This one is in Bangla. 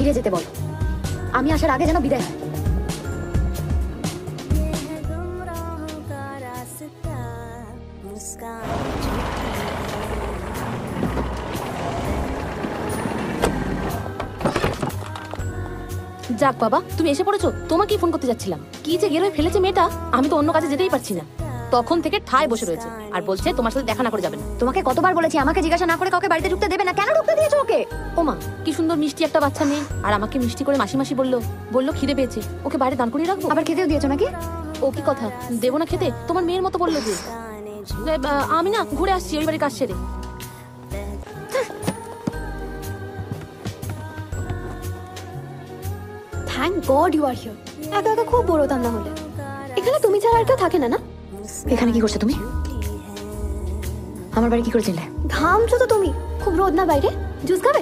ফিরে যেতে বল, আমি আসার আগে যেন বিদায় হয়। যাক বাবা, তুমি এসে পড়েছো। তোমাকেই ফোন করতে যাচ্ছিলাম। কি যে গেরোয় ফেলেছে মেয়েটা, আমি তো অন্য কাজে যেতেই পারছি না। তখন থেকে ঠায় বসে রয়েছে আর বলছে তোমার সাথে দেখা না করে যাবে না। তোমাকে কতবার বলেছি আমাকে জিজ্ঞাসা না করে কাউকে বাড়িতে ঢুকতে দেবে না, কেন ঢুকতে দিয়েছো ওকে? ওমা, কি সুন্দর মিষ্টি একটা বাচ্চা মেয়ে, আর আমাকে মিষ্টি করে মাসি মাসি বললো খিদে পেয়েছে, ওকে বাইরে দান করিয়ে রাখবো। আবার খেতেও দিয়েছো নাকি? ও কি কথা, দেবো না খেতে? তোমার মেয়ের মতো বললো যে। আমি না ঘুরে আসছি ওই বাড়ির কাজ সেরে। Thank God you are here. একা একা খুব বড় হতাম না হলে। এখানে তুমি ছাড়া আর কেউ থাকে না না? এখানে কি করছো তুমি? আমার বাড়ি কি করে চিনলে? ঘামছো তো তুমি, খুব রোদ না বাইরে, জুস খাবে?